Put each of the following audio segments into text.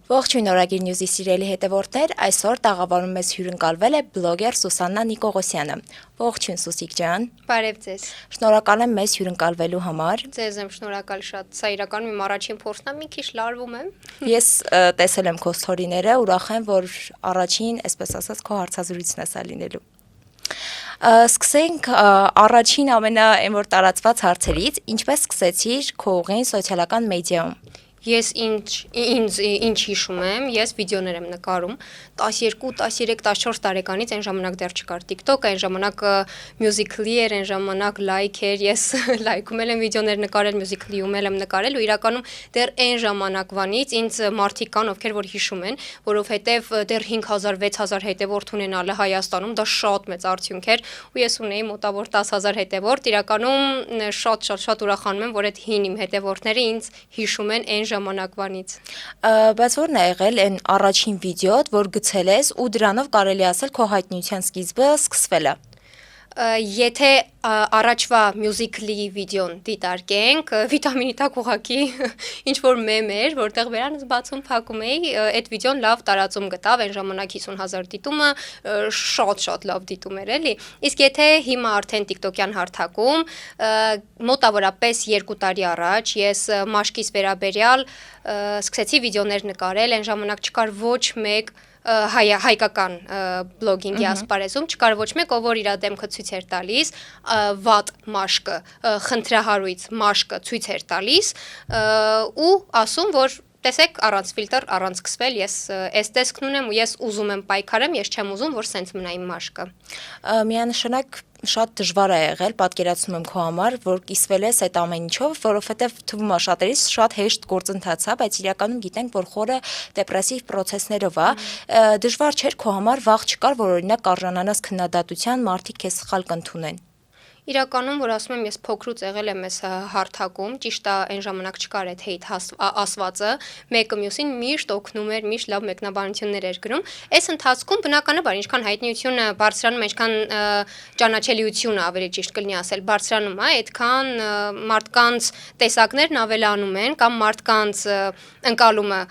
Ողջույն Օրագիր Նյուզի սիրելի հետևորդներ, այսօր տաղավարում մեզ հյուրընկալվել է բլոգեր Սուսաննա Նիկողոսյանը։ Ողջույն Սուսիկ ջան։ Բարև ձեզ։ Շնորհակալ եմ մեզ հյուրընկալվելու համար։ Ձեզ եմ շնորհակալ շատ։ Սա իրականում իմ առաջին փորձն է, մի քիչ լարվում եմ։ Ես տեսել եմ քո սթորիները, ուրախ եմ, որ առաջին, այսպես ասած, քո հարցազրույցն է սա լինելու։ Սկսենք առաջին այն որ տարածված հարցերից, ինչպես սկսեցիր քո ուղին սոցիալական մեդիայում։ Ես ինչ հիշում եմ, ես վիդեոներ եմ նկարում 12, 13, 14 տարեկանից, այն ժամանակ դեռ չկար TikTok, այն ժամանակ Musical.ly էր, այն ժամանակ Like էր, ես Like-ում եմ վիդեոներ նկարել, Musical.ly-ում եմ նկարել ու իրականում դեռ այն ժամանակվանից ինձ մարդիկ կան, ովքեր որ հիշում են, որովհետև դեռ 5000, 6000 հետևորդ ունենալը Հայաստանում դա շատ մեծ արդյունք էր ու ես ունեի մոտավոր 10000 հետևորդ, իրականում շատ ուրախանում եմ, որ այդ հին իմ հետևորդները ինձ հիշում են այն ժամանակվանից։ Բայց ո՞րն է եղել այն առաջին վիդեոդ, որ գցել ես ու դրանով կարելի ասել քո հայտնիության սկիզբը սկսվել է։ Եթե առաջվա Musical.ly վիդեոն դիտարկենք, վիտամինի տակ ուղակի ինչ որ մեմ էր, որտեղ վերանս բացում փակում էի, այդ վիդեոն լավ տարածում գտավ, այն ժամանակ 50000 դիտումը շատ լավ դիտում էր, էլի։ Իսկ եթե հիմա արդեն TikTok-յան հարթակում, մոտավորապես 2 տարի առաջ ես մաշկիս վերաբերյալ սկսեցի վիդեոներ նկարել, այն ժամանակ չկար ոչ մեկ հայկական բլոգինգի ասպարեզում չկար ոչ մեկ, ով որ իր դեմքը ցույց էր տալիս, վատ մաշկը, խնդրահարույց մաշկը ցույց էր տալիս ու ասում, որ տեսեք առանց ֆիլտր, առանց սկսվել, ես այս տեսքն ունեմ ու ես ուզում եմ պայքարեմ, ես չեմ ուզում, որ սենց մնա իմ մաշկը։ Միանշանակ շատ դժվար է եղել, պատկերացնում եմ քո համար, որ կիսվել ես այդ ամեն ինչով, որովհետև թվում է շատերիս շատ հեշտ գործընթաց է, բայց իրականում գիտենք, որ խորը դեպրեսիվ պրոցեսներով է։ Դժվար չէր քո համար, վաղ չկար, որ օրինակ արժանանաս քննադատության, մարդիկ քեզ սխալ կընդունեն։ Իրականում, որ ասում եմ, ես փոքրուց եղել եմ այս հարթակում, ճիշտ է, այն ժամանակ չկար այդ հեյթ ասվածը, մեկը մյուսին միշտ օգնում էր, միշտ լավ մեկնաբանություններ էր գրում։ Այս ընթացքում բնականաբար ինչքան հայտնիությունը բարձրանում, ինչքան ճանաչելիությունը, ավելի ճիշտ կլինի ասել, բարձրանում է, այդքան մարդկանց տեսակներն ավելանում են կամ մարդկանց ընկալումը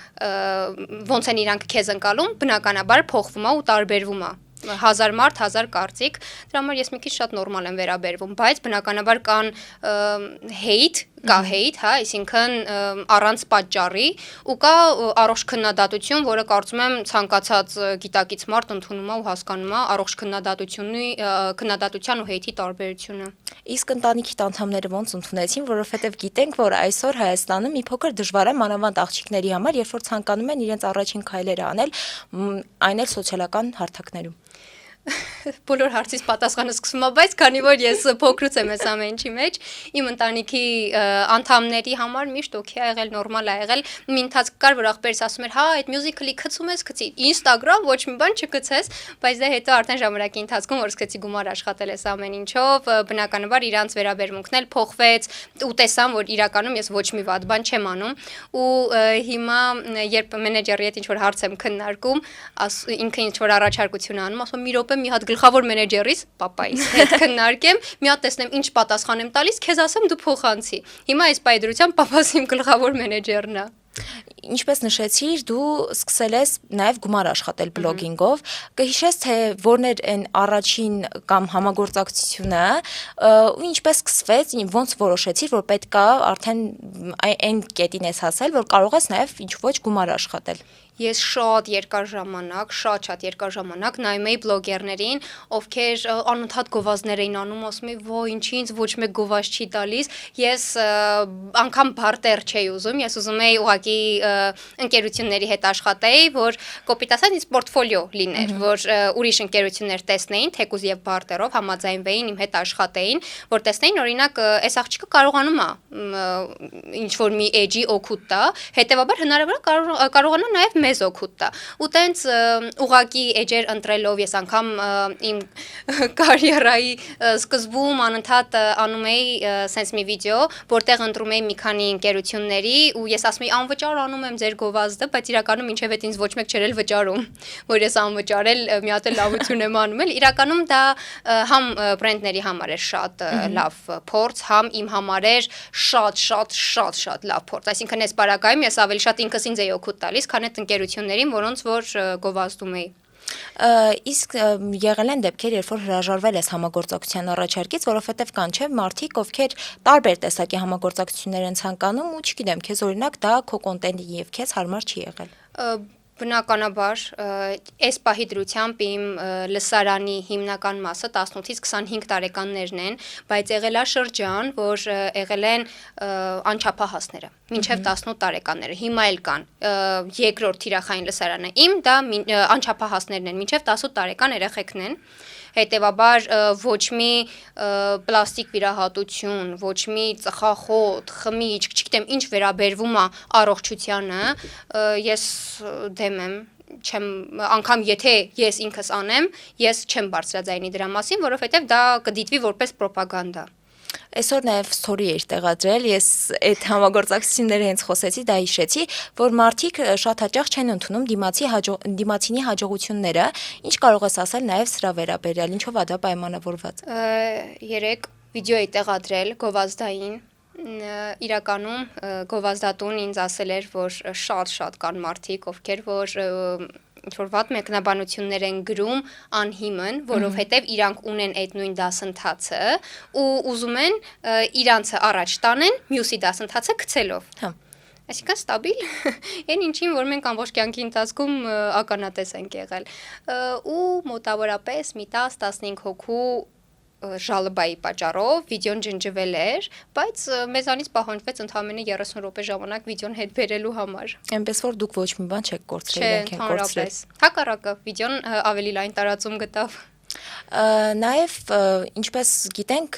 ոնց են իրանք քեզ ընկալում, բնականաբար փոխվում է ու տարբերվում է։ 1000 մարդ, 1000 կարծիք, դրա համար ես մի քիչ շատ նորմալ եմ վերաբերվում, բայց բնականաբար կան հեյթ, հա, այսինքն առանց պատճառի ու կա առողջ քննադատություն, որը կարծում եմ ցանկացած գիտակից մարդ ընդունում է ու հասկանում է առողջ քննադատության ու հեյթի տարբերությունը։ Իսկ ընտանիքի անդամները ոնց ընդունեցին, որովհետև գիտենք, որ այսօր Հայաստանում մի փոքր դժվար է մանավանդ աղջիկների համար, երբ որ ցանկանում են իրենց առաջին քայլերը անել, այն էլ սոցիալական հարթակներում։ Բոլոր հարցից պատասխանը սկսում է, բայց քանի որ ես փոքրուց եմ այս ամեն ինչի մեջ, իմ ընտանիքի անդամների համար միշտ օքեյ ա եղել, նորմալ ա եղել։ Մի ընթացք կար, որ ախպերս ասում էր, հա, այդ Musical.ly գցում ես, գցի, Instagram ոչ մի բան չգցես, բայց դե հետո արդեն ժամանակի ընթացքում որ սկսեցի գումար աշխատել այս ամեն ինչով, բնականաբար իրանց վերաբերմունքն էլ փոխվեց ու տեսամ, որ իրականում ես ոչ մի վատ բան չեմ անում ու հիմա երբ մենեջերի հետ ինչ որ հարց եմ քննարկում, ինքը ինչ որ առաջարկություն անում, ասում մի րոպե մի հատ գլխավոր մենեջերից, պապայիս հետ քննարկեմ, մի հատ տեսնեմ ինչ պատասխան եմ տալիս, քեզ ասեմ դու փոխանցի։ Հիմա այս պայդրությամբ պապաս իմ գլխավոր մենեջերն է։ Ինչպես նշեցիր, դու սկսել ես նաև գումար աշխատել բլոգինգով, կհիշես, թե որն էր այն առաջին կամ համագործակցությունը ու ինչպես սկսվեց, ոնց որոշեցիր, որ պետք է արդեն այն կետին ես հասել, որ կարող ես նաև ինչ-ոչ գումար աշխատել։ Ես շատ երկար ժամանակ նայում էի բլոգերներին, ովքեր անընդհատ գովազդներ էին անում, ասում էի, «Ոյ, ինչի ինձ ոչ մեկ գովազդ չի տալիս»։ Ես անգամ բարտեր չէի ուզում, ես ուզում էի ուղղակի ընկերությունների հետ աշխատեի, որ կոպիտ ասած ինձ պորտֆոլիո լիներ, որ ուրիշ ընկերություններ տեսնեին, թեկուզ եւ բարտերով համաձայնվեին, իմ հետ աշխատեին, որ տեսնեին, օրինակ, այս աղջիկը կարողանում է ինչ որ մի էջի օգուտ տա, հետեւաբար հնարավոր է կարողանա նաեւ մեզ օգուտ տա։ Ու տենց ուղակի էջեր ընտրելով ես անգամ իմ կարիերայի սկզբում անընդհատ անում էի սենց մի վիդեո, որտեղ ընտրում էի մի քանի ընկերությունների ու ես ասում էի անվճար անում եմ ձեր գովազդը, բայց իրականում ինչև այդ ինձ ոչ մեկ չէր էլ վճարում, որ ես անվճարել մի հատ էլ լավություն եմ անում էլ։ Իրականում դա համ բրենդների համար էր շատ լավ փորձ, համ իմ համար էր շատ լավ փորձ։ Այսինքն այս բարակայում ես ավելի շատ ինքս ինձ էի օգուտ տալիս, քան այդ ընկերություններին, որոնց որ գովազդում էի։ Իսկ եղել են դեպքեր, երբ որ հրաժարվել ես համագործակցության առաջարկից, որովհետև կան չէ մարդիկ, ովքեր տարբեր տեսակի համագործակցություններ են ցանկանում ու չգիտեմ, քեզ օրինակ դա քո կոնտենտի եւ քեզ հարմար չի եղել։ Բնականաբար, այս պահի դրությամբ իմ լսարանի հիմնական մասը 18-ից 25 տարեկաններն են, բայց եղել է շրջան, որ եղել են անչափահասները, մինչև 18 տարեկանները, հիմա էլ կան, երկրորդ թիրախային լսարանը իմ, դա անչափահասներն են, մինչև 18 տարեկան երեխեքն են, հետևաբար ոչ մի պլաստիկ վիրահատություն, ոչ մի ծխախոտ, խմիչք, չգիտեմ ինչ վերաբերվում է առողջությանը, ես դեմ եմ, չեմ անգամ եթե ես ինքս անեմ, ես չեմ բարձրաձայնի դրա մասին, որովհետև դա կդիտվի որպես պրոպագանդա։ Այսօր նաև story էր տեղադրել, ես այդ համագործակցությունները հենց խոսեցի, դա հիշեցի, որ մարդիկ շատ հաճախ չեն ընդունում դիմացինի հաջողությունները, ինչ կարող ես ասել նաև սրա վերաբերյալ, ինչով է դա պայմանավորված։ Երեք վիդեո էի տեղադրել գովազդային, իրականում գովազդատուն ինձ ասել էր, որ շատ կան մարդիկ, ովքեր որ ինչ-որ վատ մեկնաբանություններ են գրում անհիմն, որովհետև իրանք ունեն այդ նույն դասընթացը ու ուզում են իրանցը առաջ տանեն մյուսի դասընթացը գցելով։ Այսինքն ստաբիլ, այն ինչին, որ մենք ամբողջ կյանքի ընթացքում ականատես ենք եղել։ Ու մոտավորապես մի 10-15 հոգու ժալբայի պատճառով վիդեոն ջնջվել էր, բայց մեզանից պահանջվեց ընդամենը 30 րոպե ժամանակ վիդեոն հետ բերելու համար։ Այնպես որ դուք ոչ մի բան չեք կորցրել, իրենք են կորցրել։ Հակառակը, վիդեոն ավելի լայն տարածում գտավ։ Նաև ինչպես գիտենք,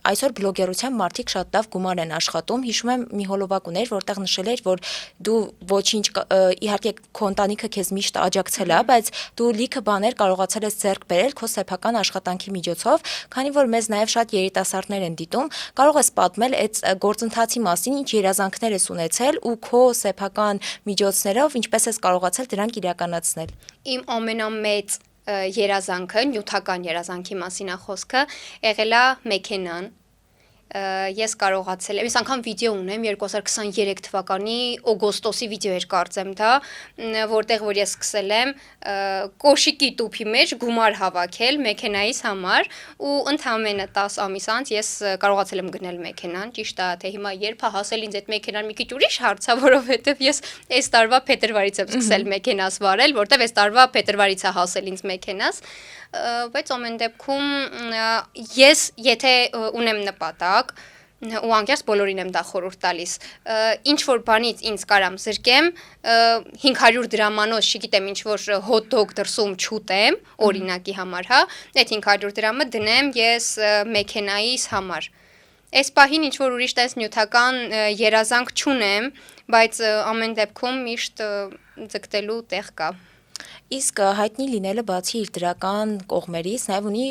այսօր բլոգերության մարդիկ շատ լավ գումար են աշխատում, հիշում եմ մի հոլովակ ուներ, որտեղ նշել էր, որ դու ոչինչ, իհարկե քո ընտանիքը քեզ միշտ աջակցել է, բայց դու լիքը բաներ կարողացել ես ձեռք բերել քո սեփական աշխատանքի միջոցով, քանի որ մեզ նաև շատ երիտասարդներ են դիտում, կարող ես պատմել այդ գործընթացի մասին, ինչ երազանքներ ես ունեցել ու քո սեփական միջոցներով ինչպես ես կարողացել դրանք իրականացնել։ Իմ ամենամեծ երազանքը, նյութական երազանքի մասին է խոսքը, եղել է մեքենան, ես կարողացել եմ, ես անգամ վիդեո ունեմ 2023 թվականի օգոստոսի վիդեո էր կարծեմ դա, որտեղ որ ես սկսել եմ կոշիկի տուփի մեջ գումար հավաքել մեքենայիս համար ու ընդամենը 10 ամիս անց ես կարողացել եմ գնել մեքենան, ճիշտ է, թե հիմա երբ է հասել ինձ այդ մեքենան մի քիչ ուրիշ հարց է, որովհետև ես այս տարվա փետրվարից եմ սկսել մեքենաս վարել, որտեղ այս տարվա փետրվարից է հասել ինձ մեքենաս, բայց ամեն դեպքում ես եթե ունեմ նպատակ ու անկեղծ բոլորին եմ դա խորհուրդ տալիս, ինչ որ բանից ինձ կարամ զրկեմ 500 դրամանոց, չգիտեմ, ինչ որ հոտ-դոգ դրսում չուտեմ, օրինակի համար, հա, այդ 500 դրամը դնեմ ես մեքենայիս համար։ Այս պահին ինչ որ ուրիշ տես նյութական երազանք չունեմ, բայց ամեն դեպքում միշտ ձգտելու տեղ կա։ Իսկ հայտնի լինելը բացի իր դրական կողմերից, նաև ունի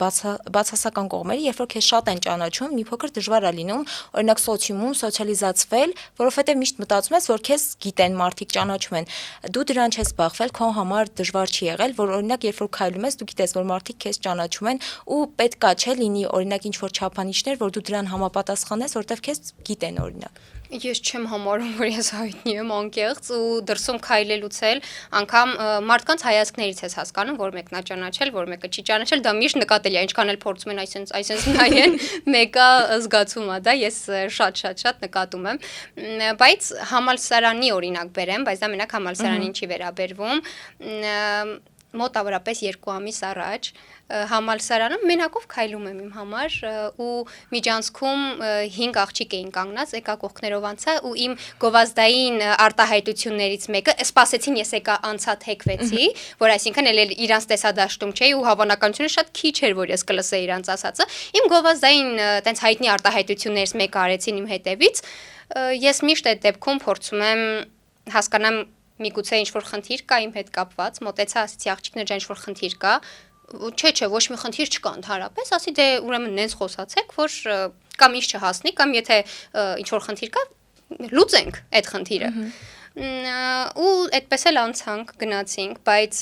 բացասական կողմերի, երբ որ քեզ շատ են ճանաչում, մի փոքր դժվար է լինում, օրինակ սոցիումում սոցիալիզացվել, որովհետև միշտ մտածում ես, որ քեզ գիտեն, մարդիկ ճանաչում են։ Դու դրան չես բախվել, քո համար դժվար չի եղել, որ օրինակ երբ որ քայլում ես, դու գիտես, որ մարդիկ քեզ ճանաչում են ու պետքա չէ լինի օրինակ ինչ որ չափանիշներ, որ դու դրան համապատասխանես, որովհետև քեզ գիտեն օրինակ։ Ես չեմ համարում, որ ես հայտնի եմ անկեղծ ու դրսում քայլելուց էլ անգամ մարդկանց հայացքներից ես հասկանում, որ մեկն է ճանաչել, որ մեկը չի ճանաչել, դա միշտ նկատելի է, ինչքան էլ փորձում են այսպես նայեն, մեկը զգացում է դա, ես շատ նկատում եմ, բայց համալսարանի օրինակ բերեմ, բայց դա մենակ համալսարանին չի վերաբերվում, մոտավորապես 2 ամիս առաջ համալսարանում մենակով քայլում եմ իմ համար ու միջանցքում 5 աղջիկ էին կանգնած, եկա կողքներով անցա ու իմ գովազդային արտահայտություններից մեկը, սպասեցին ես եկա անցա թեքվեցի, որ այսինքն էլ իրանց տեսադաշտում չէի ու հավանականությունը շատ քիչ էր, որ ես կլսեի իրանց ասածը, իմ գովազդային տենց հայտնի արտահայտություններից մեկը արեցին իմ հետևից, ես միշտ այդ դեպքում փորձում եմ հասկանամ միգուցե ինչ-որ խնդիր կա իմ հետ կապված, մոտեցա ասեցի աղջիկներ ջան ինչ-որ խնդիր կա, չէ, ոչ մի խնդիր չկա ընդհանրապես, ասի դե ուրեմն նենց խոսացեք, որ կամ ինչ չհասնի, կամ եթե ինչ-որ խնդիր կա, լուծենք այդ խնդիրը։ Ու այդպես էլ անցանք, գնացինք, բայց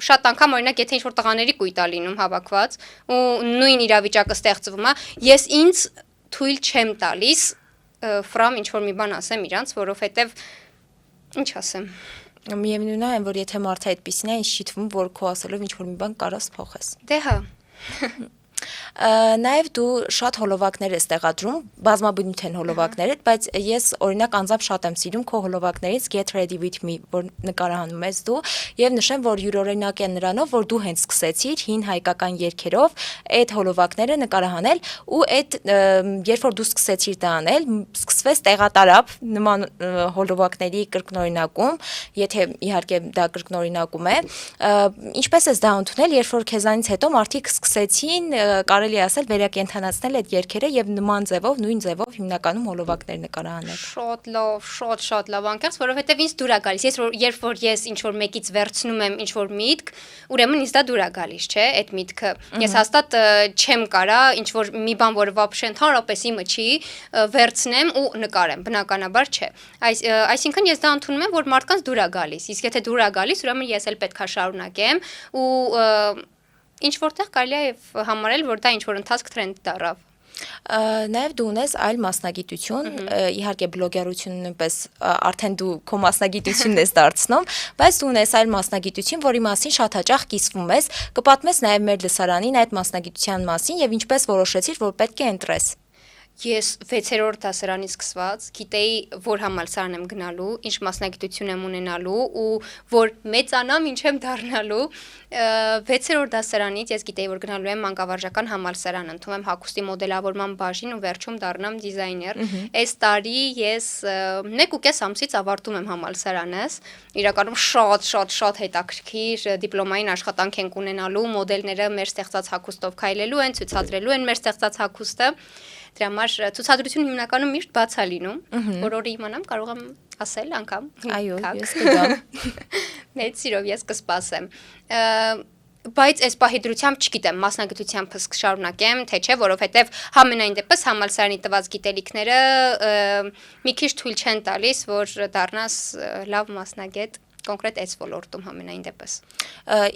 շատ անգամ օրինակ եթե ինչ-որ տղաների կույտ ա լինում հավաքված ու նույն իրավիճակը ստեղծվում է, ես ինձ թույլ չեմ տալիս ֆրամ ինչ-որ մի բան ասեմ իրանց, որովհետև ինչ ասեմ։ Միևնույն է, որ եթե մարդը այդպեսին է, ինձ չի թվում, որ քո ասելով ինչ-որ մի բան կարաս փոխես։ Դե հա։ Նաև դու շատ հոլովակներ ես տեղադրում, բազմաբնույթ են հոլովակներդ, բայց ես օրինակ անձամբ շատ եմ սիրում քո հոլովակներից Get Ready With Me, որ նկարահանում ես դու, եւ նշեմ, որ յուրօրինակ է նրանով, որ դու հենց սկսեցիր հին հայկական երգերով այդ հոլովակները նկարահանել ու այդ երբ որ դու սկսեցիր դա անել, սկսվեց տեղատարապ նման հոլովակների կրկնօրինակում, եթե իհարկե դա կրկնօրինակում է, ինչպես ես դա ընդունել, երբ որ քեզանից հետո մարդիկ սկսեցին կարելի ասել վերակենդանացնել այդ երգերը եւ նման ձևով, նույն ձևով հիմնականում հոլովակներ նկարահանել։ Շատ լավ, շատ լավ անկեղծ, որովհետեւ ինձ դուր է գալիս։ Երբ որ ես ինչ որ մեկից վերցնում եմ ինչ որ միտք, ուրեմն ինձ դա դուր է գալիս, չէ՞, այդ միտքը։ Ես հաստատ չեմ կարա ինչ որ մի բան, որը вообще ընդհանրապես իմը չի, վերցնեմ ու նկարեմ, բնականաբար չէ։ Այսինքն ես դա ընդունում եմ, որ մարդկանց դուր է գալիս։ Իսկ եթե դուր է գալիս, ուրեմն ես էլ պետքա շարունակեմ ու ինչ որտեղ կարելի է համարել, որ դա ինչ որ ընթացք տրենդ դառավ։ Նաև դու ունես այլ մասնագիտություն, իհարկե բլոգերությունը նույնպես արդեն դու քո մասնագիտությունն ես դարձնում, բայց դու ունես այլ մասնագիտություն, որի մասին շատ հաճախ կիսվում ես, կպատմես նաև մեր լսարանին այդ մասնագիտության մասին եւ ինչպես որոշեցիր, որ պետք է ընտրես։ Ես 6-րդ դասարանից սկսված գիտեի, որ համալսարան եմ գնալու, ինչ մասնագիտություն եմ ունենալու ու որ մեծանամ ինչ եմ դառնալու։ 6-րդ դասարանից ես գիտեի, որ գնալու եմ մանկավարժական համալսարան, ընդունում եմ հագուստի մոդելավորման բաժին ու վերջում դառնամ դիզայներ։ Այս տարի ես 1.5 ամսից ավարտում եմ համալսարանս։ Իրականում շատ հետաքրքիր դիպլոմային աշխատանք ենք ունենալու, մոդելները մեր ստեղծած հագուստով քայլելու են, ցուցադրելու են մեր ստեղծած հագուստը։ Դրա համար ցուցադրությունը հիմնականում միշտ բաց է լինում, որ օրը իմանամ կարող եմ ասել անգամ։ Այո, ես կգամ։ Մեծ սիրով ես կսպասեմ։ Բայց այս պահի դրությամբ չգիտեմ, մասնագիտությամբ կշարունակեմ, թե չէ, որովհետև համենայն դեպս համալսարանի տված գիտելիքները մի քիչ թույլ չեն տալիս, որ դառնաս լավ մասնագետ կոնկրետ այս ոլորտում համենայն դեպս։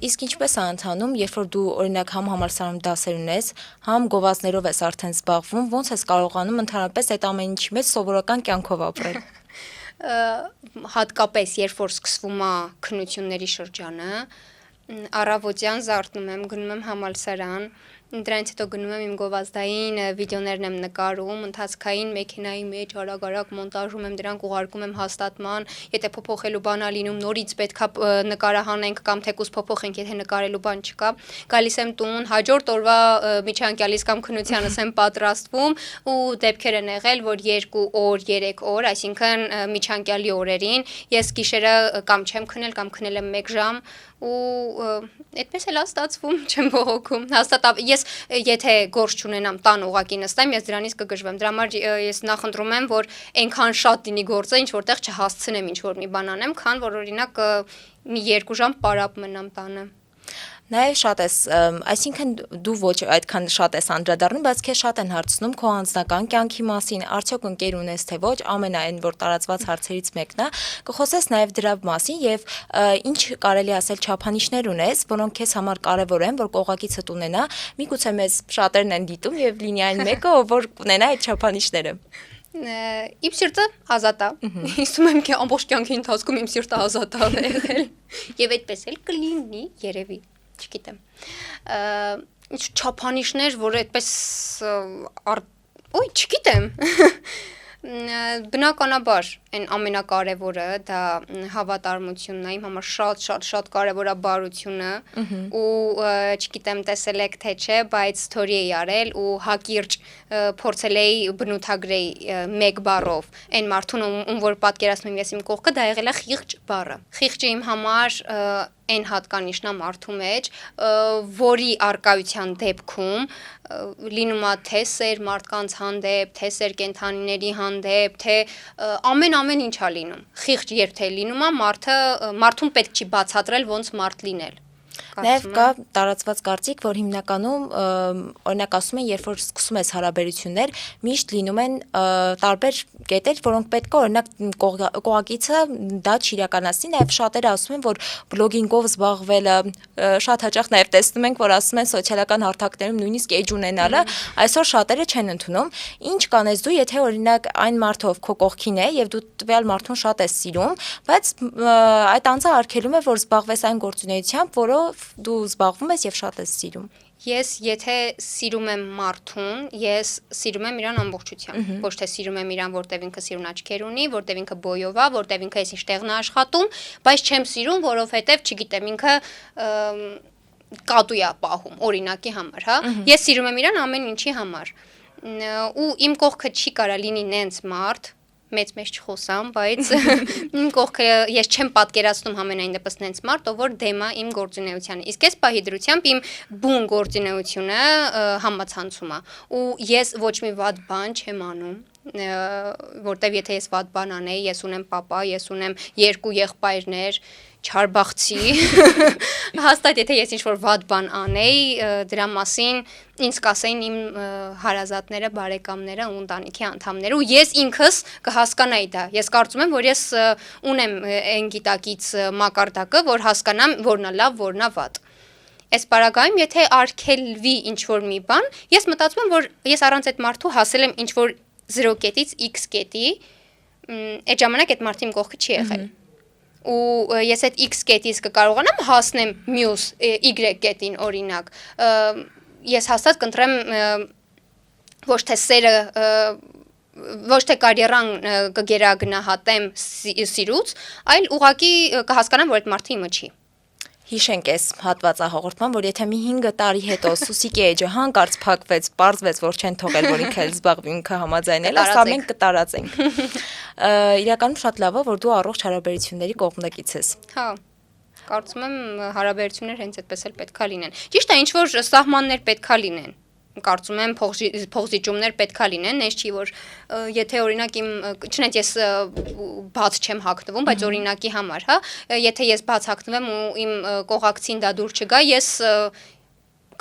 Իսկ ինչպես է ընթանում, երբ որ դու օրինակ համ համալսարանում դասեր ունես, համ գովազդներով ես արդեն զբաղվում, ոնց ես կարողանում ընդհանրապես այդ ամեն ինչի մեջ սովորական կյանքով ապրել։ Հատկապես երբ որ սկսվում է քննությունների շրջանը, առավոտյան զարթնում եմ, գնում եմ համալսարան, դրանից հետո գնում եմ իմ գովազդային վիդեոներն եմ նկարում, ընթացքային մեքենայի մեջ արագ մոնտաժում եմ դրանք, ուղարկում եմ հաստատման, եթե փոփոխելու բան ա լինում, նորից պետքա նկարահանենք կամ թեկուզ փոփոխենք, եթե նկարելու բան չկա, գալիս եմ տուն, հաջորդ օրվա միջանկյալից կամ քննությանս եմ պատրաստվում ու դեպքեր են եղել, որ 2 օր, 3 օր, այսինքն միջանկյալի օրերին ես գիշերը կամ չեմ քնել կամ քնել եմ 1 ժամ ու այդպես էլ ստացվում, չեմ բողոքում։ Հաստատ ես եթե գործ չունենամ, տան ուղակի նստեմ, ես դրանից կգժվեմ։ Դրա համար ես նախընտրում եմ, որ այնքան շատ լինի գործը, ինչ որտեղ չհասցնեմ ինչ որ մի բան անեմ, քան որ օրինակ մի 2 ժամ պարապ մնամ տանը։ Նաև շատ ես, այսինքն դու ոչ այդքան շատ ես անդրադառնում, բայց քեզ շատ են հարցնում քո անձնական կյանքի մասին, արդյոք ընկեր ունես թե ոչ, ամենայն որ տարածված հարցերից մեկն է, կխոսես նաև դրա մասին եւ ինչ կարելի ասել չափանիշներ ունես, որոնք քեզ համար կարեւոր են, որ կողակիցդ ունենա, միգուցե մեզ շատերն են դիտում եւ լինի այն մեկը, որ կունենա այդ չափանիշները։ Իմ սիրտը ազատ է։ Իսում եմ કે ամբողջ կյանքի ընթացքում իմ սիրտը ազատ է եղել եւ այդպես էլ կլինի երևի, չգիտեմ։ Ինչ չափանիշներ, որ այդպես չգիտեմ։ Բնականաբար այն ամենակարևորը դա հավատարմությունն է, իմ համար շատ կարևոր է բարությունը ու չգիտեմ տեսել եք թե չէ, բայց story էի արել ու հակիրճ փորձել էի բնութագրեի 1 բառով այն մարդուն ում որ պատկերացնում եմ ես իմ կողքը դա եղել է խիղճ բառը։ Խիղճը իմ համար այն հատկանիշն է մարդու մեջ, որի արկայության դեպքում լինում է թե սեր մարդկանց հանդեպ, թե սեր կենդանիների հանդեպ, թե ամեն ինչ է լինում։ Խիղճ երբ թե լինում է, մարդուն պետք չի բացատրել ոնց մարդ լինել։ Նաև կա տարածված կարծիք, որ հիմնականում օրինակ ասում են, երբ որ սկսում ես հարաբերություններ, միշտ լինում են տարբեր կետեր, որոնք պետք է օրինակ կողակիցը դա չիրականացնի, նաև շատերը ասում են, որ բլոգինգով զբաղվելը շատ հաճախ նաև տեսնում ենք, որ ասում են սոցիալական հարթակներում նույնիսկ էջ ունենալը, այսօր շատերը չեն ընդունում։ Ինչ կանես դու, եթե օրինակ այն մարդը, ով քո կողքին է եւ դու տվյալ մարդուն շատ ես սիրում, բայց այդ անձը արգելում է, որ զբաղվես այն գործունեությամբ, որով դու զբաղվում ես եւ շատ ես սիրում։ Ես եթե սիրում եմ մարդուն, ես սիրում եմ իրան ամբողջությամբ, ոչ թե սիրում եմ իրան, որտեվ ինքը սիրուն աչքեր ունի, որտեվ ինքը բոյով է, որտեվ ինքը այսինչ տեղն է աշխատում, բայց չեմ սիրում, որովհետեւ, չգիտեմ, ինքը կատու է պահում, օրինակի համար, հա։ Ես սիրում եմ իրան ամեն ինչի համար։ Ու իմ կողքը չի կարա լինի նենց մարդ, մեծ չխոսամ, բայց իմ կողքը ես չեմ պատկերացնում համենայն դեպս նենց մարդ, ով որ դեմ է իմ գործունեությանը։ Իսկ այս պահի դրությամբ իմ բուն գործունեությունը համացանցում է։ Ու ես ոչ մի վատ բան չեմ անում, որտեվ եթե ես վատ բան անեի, ես ունեմ պապա, ես ունեմ 2 եղբայրներ, չարբախցի, հաստատ եթե ես ինչ-որ վատ բան անեի, դրա մասին ինձ կասեին իմ հարազատները, բարեկամները ու ընտանիքի անդամները ու ես ինքս կհասկանայի դա։ Ես կարծում եմ, որ ես ունեմ այն գիտակից մակարդակը, որ հասկանամ որն է լավ, որն է վատ։ Այս պարագայում, եթե արգելվի ինչ-որ մի բան, ես մտածում եմ, որ ես առանց այդ մարդու հասել եմ ինչ-որ 0 կետից x կետի, այդ ժամանակ այդ մարդը իմ կողքը չի եղել։ Ու ես այդ x կետից կկարողանամ հասնեմ մյուս y կետին օրինակ, ես հաստատ կընտրեմ ոչ թե սերը, ոչ թե կարիերան կգերագնահատեմ սիրուց, այլ ուղղակի կհասկանամ, որ այդ մարդը իմը չի։ Հիշենք այս հատվածահաղորդման, որ եթե մի 5 տարի հետո Սուսիկի էջը հանկարծ փակվեց, պարզվեց, որ չեն թողել, որ ինքը զբաղվի, ինքը համաձայնել, ասա մենք կտարածենք։ Իրականում շատ լավ է, որ դու առողջ հարաբերությունների կողմնակից ես։ Հա, կարծում եմ հարաբերություններ հենց այդպես էլ պետքա լինեն։ Ճիշտ է, ինչ որ սահմաններ պետքա լինեն։ Կարծում եմ փողզիջումներ պետքա լինեն, այս չի որ եթե օրինակ իմ չնայած ես բաց չեմ հագնվում, բայց օրինակի համար, հա, եթե ես բաց հագնվեմ ու իմ կողակցին դա դուր չգա, ես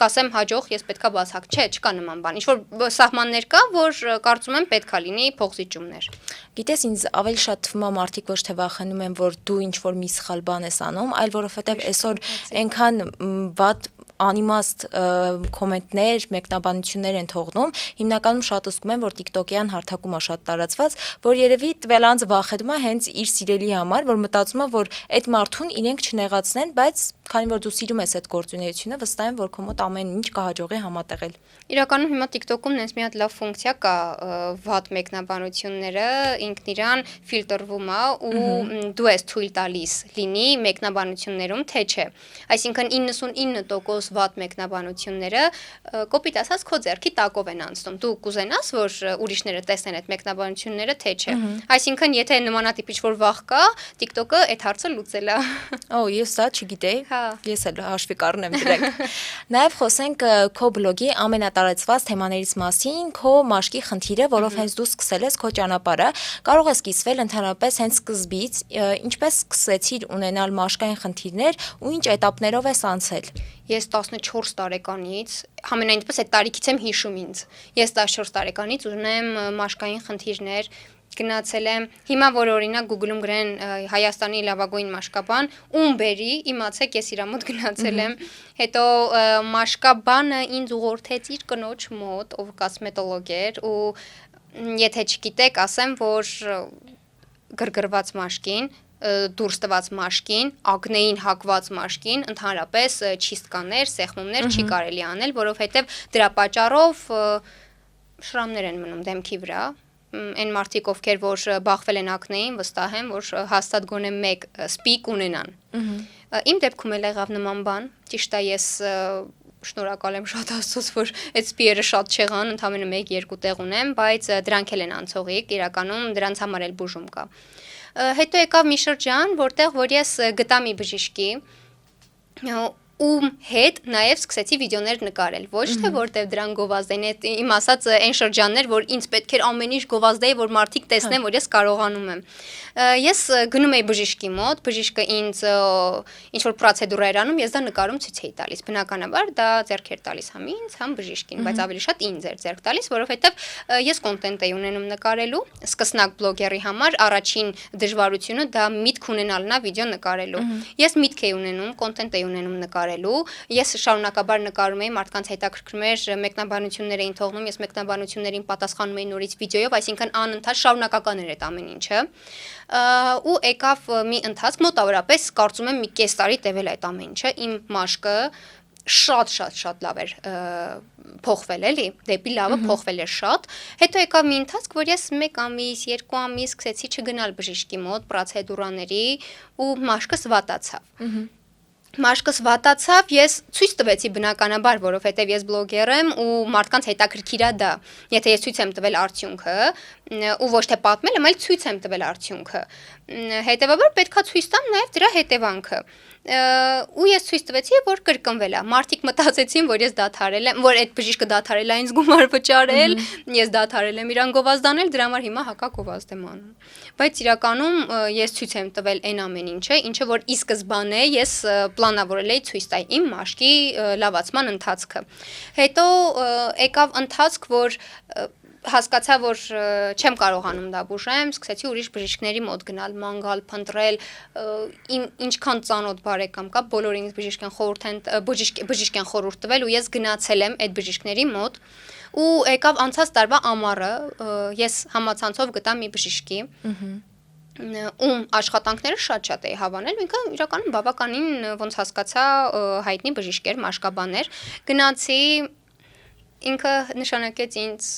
կասեմ հաջող ես պետքա բաց հագ, չէ, չկա նման բան։ Ինչ որ սահմաններ կա, որ կարծում եմ պետքա լինի փողզիջումներ։ Գիտես, ինձ ավելի շատ թվում է մարդիկ ոչ թե վախենում են, որ դու ինչ որ մի սխալ բան ես անում, այլ որովհետև այսօր այնքան վատ անիմաստ կոմենտներ, մեկնաբանություններ են թողնում, հիմնականում շատ զգում եմ, որ TikTok-յան հարթակում է շատ տարածված, որ երևի տվյալ անձը վախենում է հենց իր սիրելի համար, որ մտածում է, որ այդ մարդուն իրենք չնեղացնեն, բայց քանի որ դու սիրում ես այդ գործունեությունը, վստահ եմ, որ քո մոտ ամեն ինչ կհաջողի համատեղել։ Իրականում հիմա TikTok-ում նենց մի հատ լավ ֆունկցիա կա, վատ մեկնաբանությունները ինքն իրան ֆիլտրվում է ու դու ես թույլ տալիս լինի մեկնաբանություններում, թե չէ։ Այսինքն 99% վատ մեկնաբանությունները կոպիտ ասած քո ձեռքի տակով են անցնում։ Դու կուզենաս, որ ուրիշները տեսնեն այդ մեկնաբանությունները, թե չէ։ Այսինքն եթե նմանատիպ ինչ-որ վախ կա, TikTok-ը այդ հարցը լուծել է։ Օ, ես դա չգիտեի։ Հա։ Ես էլ հաշվի կառնեմ դրեք։ Նաև խոսենք քո բլոգի ամենատարածված թեմաներից մասին, քո մաշկի խնդիրը, որով հենց դու սկսել ես քո ճանապարհը, կարող ես կիսվել ընդհանրապես հենց սկզբից, ինչպես սկսեցիր ունենալ մաշկային խնդիրներ ու ինչ էտապներով ես անցել։ Ես 14 տարեկանից, համենայն դեպս այդ տարիքից եմ հիշում ինձ։ Ես 14 տարեկանից ունեմ մաշկային խնդիրներ, գնացել եմ, հիմա որ օրինակ Google-ում գրեն Հայաստանի լավագույն մաշկաբան, ում բերի, իմացեք ես իրա մոտ գնացել եմ, հետո մաշկաբանը ինձ ուղղորդեց իր կնոջ մոտ, ով կոսմետոլոգ էր ու եթե չգիտեք, ասեմ, որ գրգռված մաշկին, դուրս տված մաշկին, ակնեին հակված մաշկին, ընդհանրապես չիստկաներ, սեղմումներ չի կարելի անել, որովհետև դրա պատճառով շրամներ են մնում դեմքի վրա, այն մարդիկ, ովքեր որ բախվել են ակնեին, վստահ եմ, որ հաստատ գոնե մեկ սպիկ ունենան։ Իմ դեպքում էլ եղավ նման բան, ճիշտ է ես շնորհակալ եմ շատ Աստծուց, որ այդ սպիերը շատ չեղան, ընդամենը 1-2 տեղ ունեմ, բայց դրանք էլ են անցողիկ, իրականում դրանց համար էլ բուժում կա։ Հետո եկավ մի շրջան, որտեղ որ ես գտա մի բժշկի, ում հետ նաև սկսեցի վիդեոներ նկարել, ոչ թե որտեվ դրան գովազդային է, իմ ասած այն շրջաններ, որ ինձ պետք էր ամեն ինչ գովազդեի, որ մարդիկ տեսնեն, որ ես կարողանում եմ։ Ես գնում էի բժիշկի մոտ, բժիշկը ինձ ինչ որ պրոցեդուրա էր անում, ես դա նկարում ցույց էի տալիս։ Բնականաբար դա ձեռք էր տալիս համ ինձ, համ բժիշկին, բայց ավելի շատ ինձ էր ձեռք տալիս, որովհետև ես կոնտենտ էի ունենում նկարելու, սկսնակ բլոգերի համար առաջին դժվարությունը դա միտք ունենալն է վիդեո նկարելու։ Ես միտք էի ունենում, կոնտենտ էի ունենում նկարելու, ես շարունակաբար նկարում էի, մարդկանց հետաքրքրում էր, մեկնաբանություններ էին թողնում, ես մեկնաբանություններին պատասխանում էի նորից վիդեոյով, այսինքն անընդհատ շարունակական էր այդ ամեն ինչը։ Ու եկավ մի ընթացք, մոտավորապես կարծում եմ մի կես տարի տևել այդ ամեն ինչը, իմ մաշկը շատ լավ էր փոխվել էլի, դեպի լավը փոխվել էր շատ, հետո եկավ մի ընթացք, որ ես 1 ամիս, 2 ամիս սկսեցի չգնալ բժշկի մոտ, պրոցեդուրաների ու մաշկս վատացավ։ Մաշկս վատացավ, ես ցույց տվեցի բնականաբար, որովհետև ես բլոգեր եմ ու մարդկանց հետաքրքիր է դա։ Եթե ես ցույց եմ տվել արդյունքը, ու ոչ թե պատմել եմ, այլ ցույց եմ տվել արդյունքը։ Հետևաբար պետքա ցույց տամ նաև դրա հետևանքը։ Ու ես ցույց տվեցի, որ կրկնվել է։ Մարդիկ մտածեցին, որ ես դադարել եմ, որ այդ բժիշկը դադարել է ինձ գումար վճարել, ես դադարել եմ իրան գովազդանել, դրա համար հիմա հակագովազդ եմ անում։ Բայց իրականում ես ցույց եմ տվել այն ամեն ինչը, ինչը որ ի սկզբանե ես պլանավորել էի ցույց տալ իմ մաշկի լավացման ընթացքը։ Հետո եկավ ընթացք, որ հասկացա, որ չեմ կարողանում դա բուժեմ, սկսեցի ուրիշ բժիշկների մոտ գնալ, ման գալ, փնտրել, ինչքան ծանոթ բարեկամ կա, բոլորը ինձ բժիշկ են խորհուրդ տվել ու ես գնացել եմ այդ բժիշկների մոտ ու եկավ անցած տարվա ամառը, ես համացանցով գտա մի բժիշկի, ում աշխատանքները շատ էի հավանել, ինքը իրականում բավականին ոնց հասկացա հայտնի բժիշկ էր, մաշկաբան էր, գնացի ինքը նշանակեց ինձ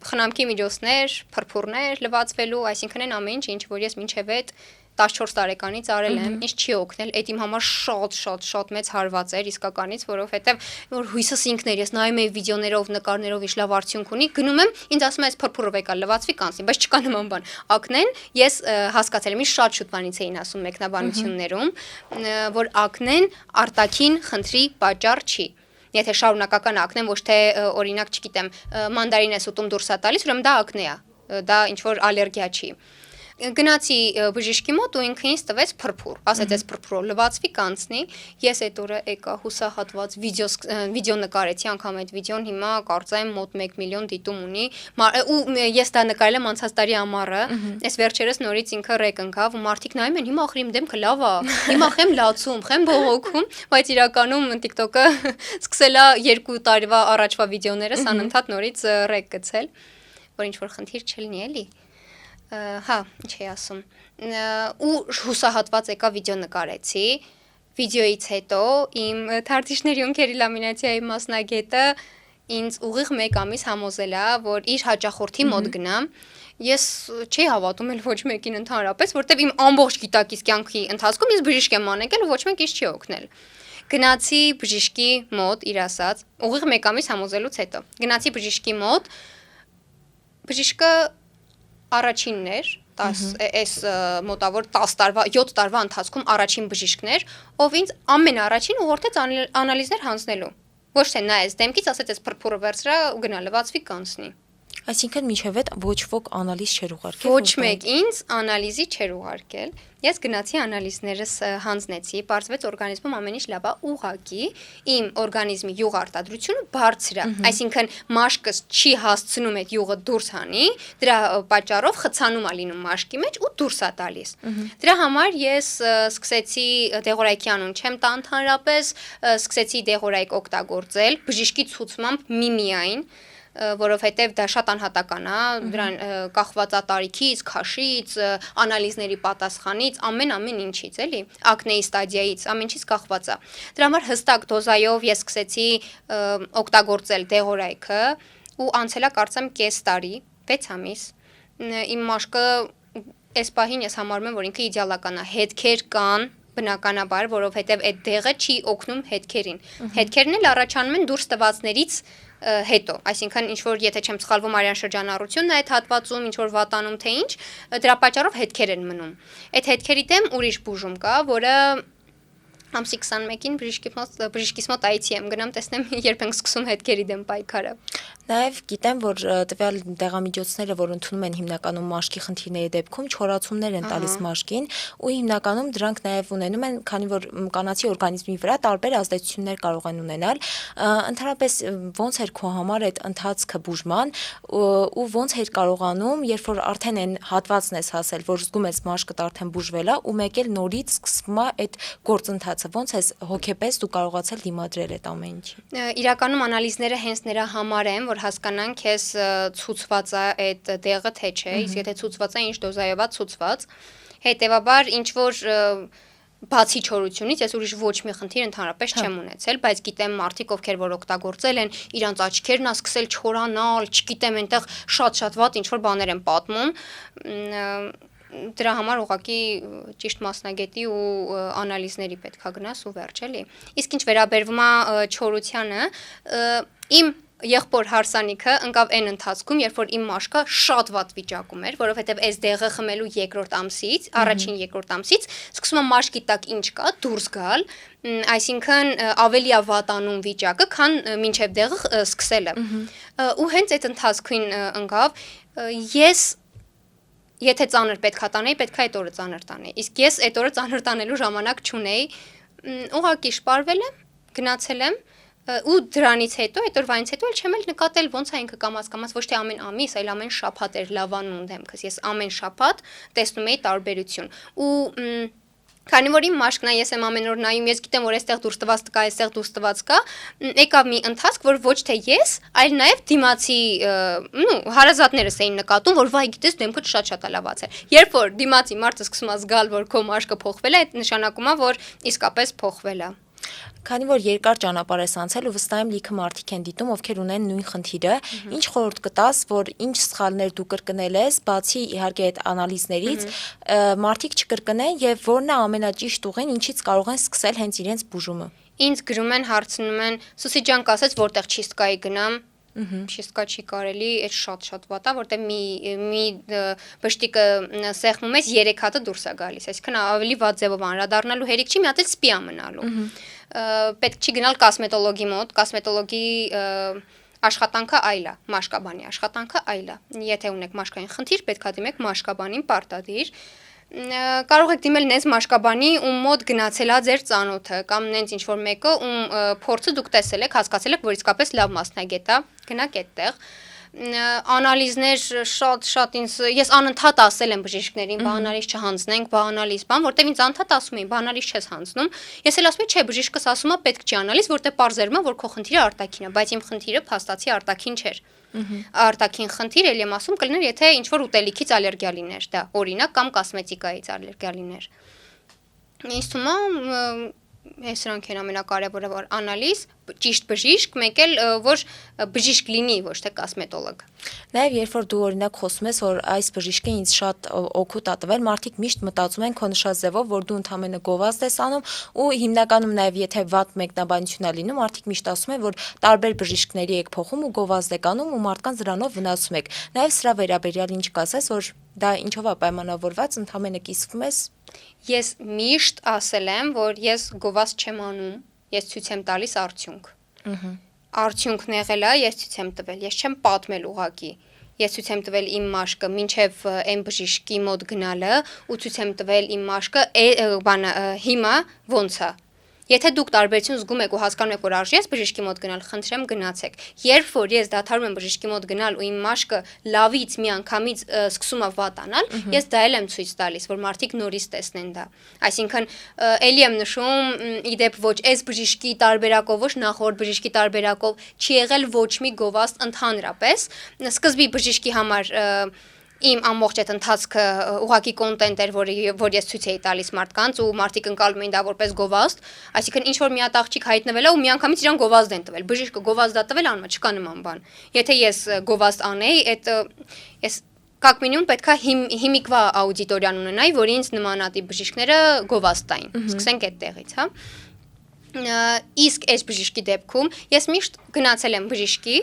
խնամքի միջոցներ, փրփուրներ լվացվելու, այսինքն այն ամեն ինչ, որ ես մինչև այդ 14 տարեկանից արել եմ, ինձ չի օգնել, այդ իմ համար շատ մեծ հարված էր իսկականից, որովհետև որ հույսս ինքն էր, ես նայում էի վիդեոներով, նկարներով, ինչ լավ արդյունք ունի, գնում եմ, ինձ ասում է, այս փրփուրով եկա լվացվի կանցնի, բայց չկա նման բան։ Ակնեն, ես հասկացել եմ, ինձ շատ շուտ բանից էին ասում մեկնաբանություններում, որ ակնեն արտաքին խնդրի պատճառ չի։ Եթե շարունակական ակնեմ, ոչ թե օրինակ, չգիտեմ, մանդարին ես ուտում դուրս է տալիս, ուրեմն դա ակնե է, դա ինչ որ ալերգիա չի։ Գնացի բժիշկի մոտ ու ինքը ինձ տվեց փրփուր, ասեց այս փրփուրով լվացվի կանցնի, ես այդ օրը եկա հուսահատված վիդեո նկարեցի, անգամ այդ վիդեոն հիմա կարծեմ մոտ 1 միլիոն դիտում ունի, ու ես դա նկարել եմ անցած տարի ամառը, այս վերջերս նորից ինքը ռեկ ընկավ ու մարդիկ նայում են, հիմա ախր իմ դեմքը լավ է, հիմա խեմ լացում, խեմ բողոքում, բայց իրականում TikTok-ը սկսել է 2 տարվա առաջվա վիդեոներս անընդհատ նորից ռեկ գցել, որ ինչ որ խնդիր չլինի էլի։ Հա, ինչ էի ասում, ու հուսահատված եկա վիդեո նկարեցի, վիդեոից հետո իմ թարտիշների ունքերի լամինացիայի մասնագետը ինձ ուղիղ 1 ամիս համոզել է, որ իր հաճախորդի մոտ գնամ, ես չի հավատում էլ ոչ մեկին ընդհանրապես, որտեվ իմ ամբողջ գիտակից կյանքի ընթացքում ես բժիշկ եմ անեկել ու ոչ մեկ ինձ չի օգնել։ Գնացի բժիշկի մոտ, իր ասած, ուղիղ 1 ամիս համոզելուց հետո, գնացի բժիշկի մոտ, բժիշկը առաջինն էր, այս մոտավոր 7 տարվա ընթացքում առաջին բժիշկն էր, ով ինձ ամենաառաջին ուղղորդեց անալիզներ հանձնելու։ Ոչ թե նայեց դեմքից, ասեց այս փրփուրը վերցրա ու գնա լվացվի կանցնի։ Այսինքն մինչև այդ ոչ ոք անալիզ չէր ուղարկել։ Ոչ մեկ ինձ անալիզի չէր ուղարկել։ Ես գնացի անալիզներս հանձնեցի, պարզվեց օրգանիզմում ամեն ինչ լավ է, ուղղակի իմ օրգանիզմի յուղ արտադրությունը բարձր է, այսինքն մաշկս չի հասցնում այդ յուղը դուրս հանի, դրա պատճառով խցանում է լինում մաշկի մեջ ու դուրս է տալիս։ Դրա համար ես սկսեցի դեղորայքի անուն չեմ տա ընդհանրապես, սկսեցի դեղորայք օգտագործել, բժիշկի ցուցմամբ միայն որովհետև դա շատ անհատական է, դրան կախված է տարիքից, քաշից, անալիզների պատասխանից, ամեն ինչից, էլի, ակնեի ստադիայից, ամեն ինչից կախված է։ Դրա համար հստակ դոզայով ես սկսեցի օգտագործել դեղորայքը ու անցել է կարծեմ կես տարի, 6 ամիս։ Իմ մաշկը այս պահին ես համարում եմ, որ ինքը իդեալական է, հետքեր կան բնականաբար, որովհետև այդ դեղը չի օգնում հետքերին։ Հետքերն էլ առաջանում են դուրս տվածներից հետո, այսինքն ինչ որ եթե չեմ սխալվում արյան շրջանառությունն է այդ հատվածում, ինչ որ վատանում թե ինչ, դրա պատճառով հետքեր են մնում։ Այդ հետքերի դեմ ուրիշ բուժում կա, որը Ամսի 21-ին բժիշկիս մոտ այցի եմ գնամ, տեսնեմ երբ ենք սկսում հետքերի դեմ պայքարը։ Նաև գիտեմ, որ տվյալ դեղամիջոցները, որ ընդունում են հիմնականում մաշկի խնդիրների դեպքում, չորացումներ են տալիս մաշկին, ու հիմնականում դրանք նաև ունենում են, քանի որ կանացի օրգանիզմի վրա տարբեր ազդեցություններ կարող են ունենալ, ընդհանրապես ոնց էր քո համար այդ ընթացքը բուժման ու ոնց էր կարողանում, երբ որ արդեն այն հատվածն ես հասել, որ զգում ես մաշկդ արդեն բուժվել է, ու մեկ էլ նորից սկսվում է այդ գործընթացը, ոնց ես հոգեպես դու կարողացել դիմադրել այդ ամեն ինչին։ Իրականում անալիզները հենց նրա համար են, որ հասկանանք քեզ ցուցված է այդ դեղը թե չէ, իսկ եթե ցուցված է, ինչ դոզայով է ցուցված, հետեւաբար ինչ որ բացի չորությունից ես ուրիշ ոչ մի խնդիր ընդհանրապես չեմ ունեցել, բայց գիտեմ մարդիկ, ովքեր որ օգտագործել են, իրանց աչքերն ա սկսել չորանալ, չգիտեմ, այնտեղ շատ-շատ վատ ինչ որ բաներ են պատմում, դրա համար ուղղակի ճիշտ մասնագետի ու անալիզների պետքա գնաս ու վերջ էլի։ Իսկ ինչ վերաբերվում է չորությանը, իմ եղբոր հարսանիքը ընկավ այն ընթացքում, երբ որ իմ մաշկը շատ վատ վիճակում էր, որովհետև այս դեղը խմելու երկրորդ ամսից, առաջին երկրորդ ամսից սկսում է մաշկի տակ ինչ կա, դուրս գալ, այսինքն ավելի է վատանում վիճակը, քան մինչև դեղը սկսելը։ Ու հենց այդ ընթացքին ընկավ, ես եթե ծանր պետքա տանեի, պետքա այդ օրը ծանր տանեի։ Իսկ ես այդ օրը ծանր տանելու ժամանակ չունեի, ուղղակի շպարվել եմ, գնացել եմ ու դրանից հետո, այդ օրվանից հետո էլ չեմ էլ նկատել ոնց է ինքը կամաց ոչ թե ամեն ամիս, այլ ամեն շաբաթ էր լավանում դեմքս։ Ես ամեն շաբաթ տեսնում էի տարբերություն։ Ու քանի որ իմ մաշկն է, ես եմ ամեն օր նայում, ես գիտեմ, որ այստեղ դուրս տված կա, այստեղ դուրս տված կա, եկավ մի ընթացք, որ ոչ թե ես, այլ նաև դիմացի, հարազատներս էին նկատում, որ վայ, գիտես, դեմքդ շատ-շատ է լավացել։ Երբ որ դիմացի մարդը սկսում է զգալ, որ քո մաշկը փոխվել է, այդ նշանակում է, որ իսկապես փոխվել է։ Քանի որ երկար ճանապարհ ես անցել ու վստահ եմ լիքը մարդիկ են դիտում, ովքեր ունեն նույն խնդիրը, ինչ խորհուրդ կտաս, որ ինչ սխալներ դու կրկնել ես, բացի իհարկե այդ անալիզներից, մարդիկ չկրկնեն եւ որն է ամենաճիշտ ուղին, ինչից կարող են սկսել հենց իրենց բուժումը։ Ինձ գրում են, հարցնում են, Սուսի ջան, կասեց, որտեղ չիստկայի գնամ։ Չիստկա չի կարելի, այդ շատ-շատ վատ է, որտեղ մի բշտիկը սեղմում ես 3 հատը դուրս է գալիս, այսինքն ավելի վատ ձևով անդրադառնալու հերիք չի, մի հատ էլ սպի է մնալու։ Պետք չի գնալ կոսմետոլոգի մոտ, կոսմետոլոգի աշխատանքը այլ է, մաշկաբանի աշխատանքը այլ է։ Եթե ունեք մաշկային խնդիր, պետք է դիմեք մաշկաբանին պարտադիր։ Կարող եք դիմել նենց մաշկաբանի, ում մոտ գնացել է ձեր ծանոթը կամ նենց ինչ որ մեկը, ում փորձը դուք տեսել եք, հասկացել եք, որ իսկապես լավ մասնագետ է, գնաք այդտեղ։ Անալիզներ շատ ինձ ես անընդհատ ասել եմ բժիշկներին, բա անալիզ չհանձնենք, բա անալիզ, որտեվ ինձ անընդհատ ասում էին, բա անալիզ չես հանձնում։ Ես էլ ասում եմ, չէ, բժիշկս ասում է, պետք չի անալիզ, որտեվ պարզերում է, որ քո խնդիրը արտաքին է, բայց իմ խնդիրը փաստացի արտաքին չէր։ Արտաքին խնդիր էլ եմ ասում կլիներ, եթե ինչ որ ուտելիքից ալերգիա լիներ, դա օրինակ կամ կոսմետիկայից ալերգիա լիներ։ Ինձ թվում է Սրանք են ամենակարևորը, որ անալիզ, ճիշտ բժիշկ, մեկ էլ որ բժիշկ լինի, ոչ թե կոսմետոլոգ։ Նաև երբ որ դու օրինակ խոսում ես, որ այս բժիշկը ինձ շատ օգուտ ա տվել, մարդիկ միշտ մտածում են քո նշած ձևով, որ դու ընդամենը գովազդ ես անում, ու հիմնականում նաև եթե վատ մեկնաբանություն ա լինում, մարդիկ միշտ ասում են, որ տարբեր բժիշկների եք փոխում ու գովազդ եք անում ու մարդկանց դրանով վնասում եք։ Նաև սրա վերաբերյալ ինչ կասես, որ դա ինչով է պայմանավորված, ընդամենը կիսվում ես։ Ես միշտ ասել եմ, որ ես գովազդ չեմ անում, ես ցույց եմ տալիս արդյունք։ Արդյունքն եղել է, ես ցույց եմ տվել, ես չեմ պատմել ուղակի։ Ես ցույց եմ տվել իմ մաշկը մինչև այն բժիշկի մոտ գնալը ու ցույց եմ տվել իմ մաշկը հիմա ոնց է։ Եթե դուք տարբերություն զգում եք ու հասկանում եք, որ արժի ես բժիշկի մոտ գնալ, խնդրեմ գնացեք։ Երբ որ ես դադարում եմ բժիշկի մոտ գնալ ու իմ մաշկը լավից միանգամից սկսում է վատանալ, ես դա էլ եմ ցույց տալիս, որ մարդիկ նորից տեսնեն դա։ Այսինքն, ելի եմ նշում, իդեպ ոչ այս բժիշկի տարբերակով, ոչ նախորդ բժիշկի տարբերակով չի եղել ոչ մի գովազդ ընդհանրապես։ Սկզբի բժիշկի համար իմ ամբողջ այդ ընթացքը ուղղակի կոնտենտ էր, որ ես ցույց էի տալիս մարդկանց ու մարդիկ ընկալում էին դա որպես գովազդ, այսինքն ինչ որ մի հատ աղջիկ հայտնվել է ու միանգամից իրան գովազդ են տվել, բժիշկը գովազդ ա տվել, անում է, չկա նման բան։ Եթե ես գովազդ անեի, այդ ես как минимум պետքա հիմիկվա աուդիտորիան ունենայի, որ ինձ նմանատիպ բժիշկները գովազդ տային։ Սկսենք այդտեղից, հա։ Իսկ այս բժիշկի դեպքում ես միշտ գնացել եմ բժիշկի,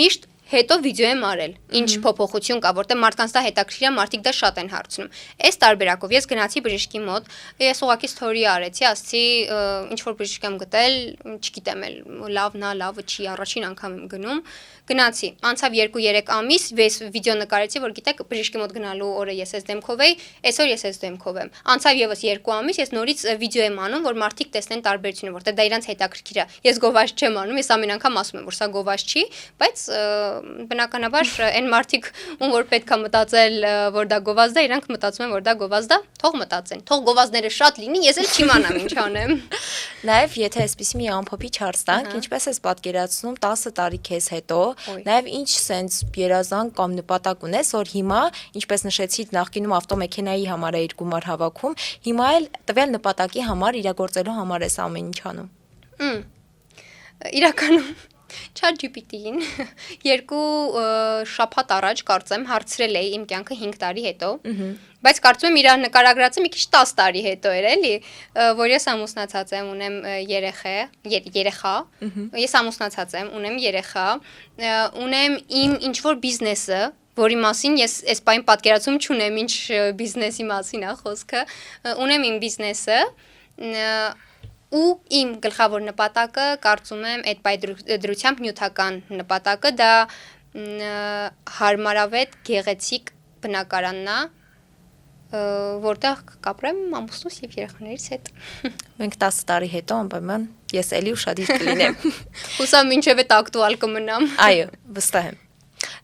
միշտ հետո վիդեո եմ արել։ Ինչ փոփոխություն կա, որտեղ մարդկանց դա հետաքրքիր է, մարդիկ դա շատ են հարցնում։ Այս տարբերակով ես գնացի բժշկի մոտ, ես ուղղակի story արեցի, ասացի ինչ որ բժիշկ եմ գտել, չգիտեմ էլ, լավն է, լավը չի, առաջին անգամ եմ գնում։ Գնացի, անցավ 2-3 ամիս, վիդեո նկարեցի, որ գիտեք, բժշկի մոտ գնալու օրը ես այս դեմքով էի, այսօր ես այս դեմքով եմ։ Անցավ եւս 2 ամիս, ես նորից վիդեո եմ անում, որ մարդիկ տեսնեն տարբերությունը, որտեղ դա իրանց հետաքրքիր է։ Ես գովազդ չեմ անում, ես ամեն անգամ ասում եմ, որ սա գովազդ չի, բայց բնականաբար այն մարդիկ, ում որ պետք է մտածել, որ դա գովազդ է, իրանք մտածում են, որ դա գովազդ է, թող մտածեն։ Թող գովազդները շատ լինի, ես էլ չիմանամ ինչ անեմ։ Նաև եթե այսպեսի մի ամփոփիչ հարց տանք, ինչպես ես պատկերացնում 10 տարի քեզ հետո, նաև ինչ սենց երազանք կամ նպատակ ունես, որ հիմա, ինչպես նշեցիք, նախկինում ավտոմեքենայի համար էիր գումար հավաքում, հիմա էլ տվյալ նպատակի համար իրագործելու համար ես ամեն ինչ անում։ Իրականում ChatGPT-ին 2 շաբաթ առաջ կարծեմ հարցրել էի իմ կյանքը 5 տարի հետո, բայց կարծում եմ իր նկարագրածը մի քիչ 10 տարի հետո էր էլի, որ ես ամուսնացած եմ, ունեմ երեխա, ես ամուսնացած եմ, ունեմ երեխա, ունեմ իմ ինչ որ բիզնեսը, որի մասին ես այս պայն պատկերացում չունեմ, ինչ բիզնեսի մասին է խոսքը, ունեմ իմ բիզնեսը, ու իմ գլխավոր նպատակը կարծում եմ այդ պայդրությամբ նյութական նպատակը դա հարմարավետ գեղեցիկ բնակարանն է, որտեղ կապրեմ ամուսնուս եւ երեխաներիս հետ։ Մենք 10 տարի հետո անպայման ես էլի ուշադիր կլինեմ։ Հուսամ մինչև այդ ակտուալ կմնամ։ Այո, վստահ եմ։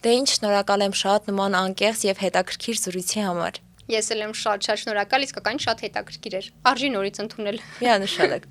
Դե ինչ շնորհակալ եմ շատ նման անկեղծ եւ հետաքրքիր զրույցի համար։ Ես էլ եմ շատ շնորհակալ, իսկական շատ հետաքրքիր էր։ Արժի նորից ընդունել։ Միանշանակ։